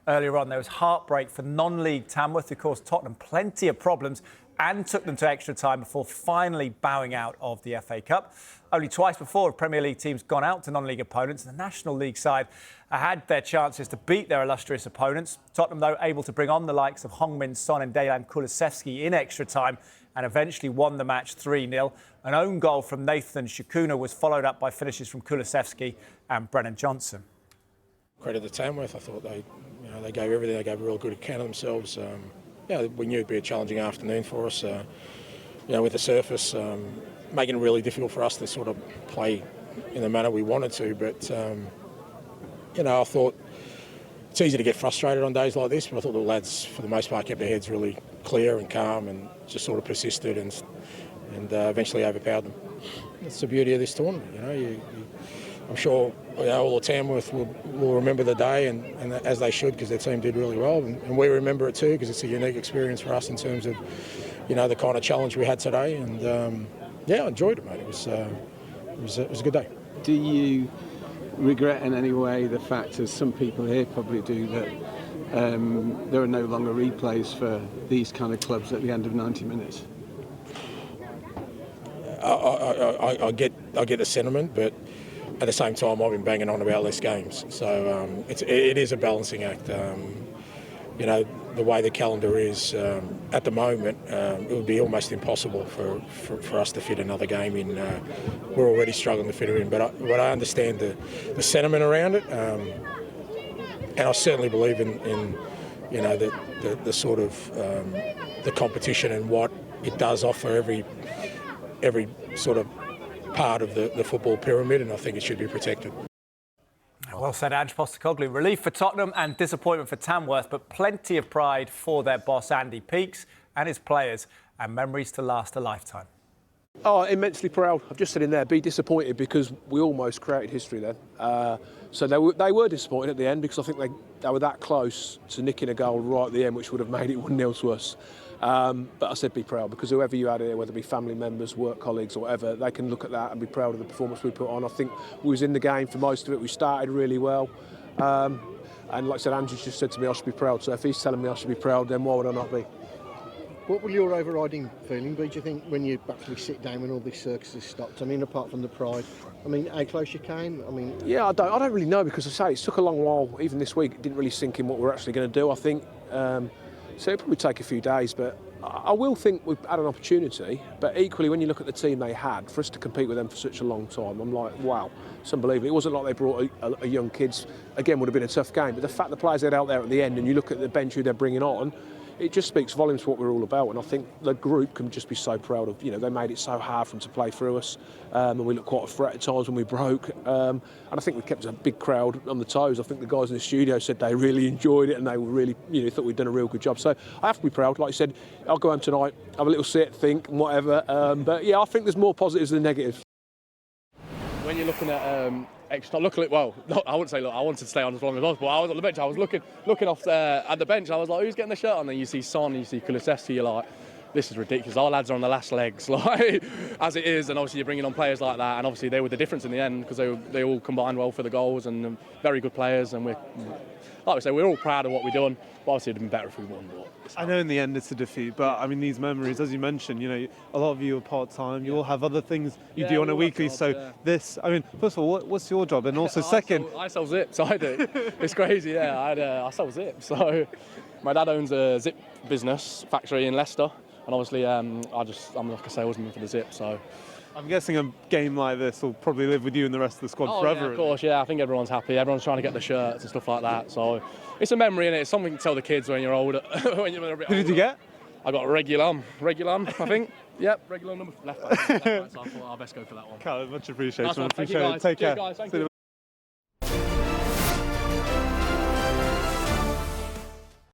Earlier on, there was heartbreak for non-league Tamworth, who caused Tottenham plenty of problems and took them to extra time before finally bowing out of the FA Cup. Only twice before have Premier League teams gone out to non-league opponents, and the National League side had their chances to beat their illustrious opponents. Tottenham, though, able to bring on the likes of Heung-min, Son and Kulusevski in extra time and eventually won the match 3-0. An own goal from Nathan Shakuna was followed up by finishes from Kulusevski and Brennan Johnson. Credit to Tamworth. I thought they gave everything. They gave a real good account of themselves. We knew it'd be a challenging afternoon for us. With the surface, making it really difficult for us to sort of play in the manner we wanted to. But I thought it's easy to get frustrated on days like this. But I thought the lads, for the most part, kept their heads really clear and calm and just sort of persisted and eventually overpowered them. That's the beauty of this tournament. I'm sure all the Tamworth will remember the day, and as they should, because their team did really well, and we remember it too because it's a unique experience for us in terms of the kind of challenge we had today. And I enjoyed it, mate. It was a good day. Do you regret in any way the fact, as some people here probably do, that there are no longer replays for these kind of clubs at the end of 90 minutes? I get the sentiment, but at the same time, I've been banging on about less games. So it is a balancing act. The way the calendar is at the moment, it would be almost impossible for us to fit another game in. We're already struggling to fit it in, but I understand the sentiment around it, and I certainly believe in the sort of the competition and what it does offer every sort of part of the football pyramid, and I think it should be protected. Well said, Ange Postecoglou. Relief for Tottenham and disappointment for Tamworth, but plenty of pride for their boss Andy Peaks and his players, and memories to last a lifetime. Oh, immensely proud. I've just said in there, be disappointed because we almost created history then. So they were disappointed at the end because I think they were that close to nicking a goal right at the end, which would have made it 1-0 to us. But I said be proud because whoever you had here, whether it be family members, work colleagues or whatever, they can look at that and be proud of the performance we put on. I think we was in the game for most of it. We started really well. And like I said, Andrew just said to me I should be proud. So if he's telling me I should be proud, then why would I not be? What will your overriding feeling be, do you think, when you actually sit down when all this circus has stopped? I mean, apart from the pride, how close you came? Yeah, I don't really know because I say it took a long while. Even this week, it didn't really sink in what we're actually going to do. I think so. It'll probably take a few days, but I will think we've had an opportunity. But equally, when you look at the team they had, for us to compete with them for such a long time, I'm like, wow, it's unbelievable. It wasn't like they brought a young kids. Again, would have been a tough game. But the fact the players they had out there at the end, and you look at the bench who they're bringing on, it just speaks volumes to what we're all about. And I think the group can just be so proud of, they made it so hard for them to play through us. And we looked quite a threat at times when we broke. And I think we kept a big crowd on the toes. I think the guys in the studio said they really enjoyed it and they were really, thought we'd done a real good job. So I have to be proud. Like I said, I'll go home tonight, have a little sit, think and whatever. But yeah, I think there's more positives than negatives. When you're looking at extra, I wouldn't say, I wanted to stay on as long as possible. I was on the bench, I was looking off at the bench, I was like, who's getting the shirt on? And you see Son, you see Kulusevski, you're like, this is ridiculous. Our lads are on the last legs, as it is, and obviously you're bringing on players like that, and obviously they were the difference in the end because they all combined well for the goals and very good players, and like we say, we're all proud of what we've done, but obviously it'd have been better if we won. I know in the end it's a defeat, but these memories, as you mentioned, a lot of you are part-time, you all have other things you do on a weekly, jobs, this, first of all, what's your job? And also second... I sell zips, I do. It's crazy, yeah, I sell zips. So my dad owns a zip business factory in Leicester, and obviously I'm like a salesman for the zip, so... I'm guessing a game like this will probably live with you and the rest of the squad forever. Yeah, of course, yeah. I think everyone's happy. Everyone's trying to get the shirts and stuff like that. So it's a memory, and it's something to tell the kids when you're older. When you're a bit Who did you get? I got Regulon, I think. Yep, Regulon number left back. So I thought I'll best go for that one. Carl, much appreciated. Nice one. Appreciate it. Take care. Cheers, guys. Thank you.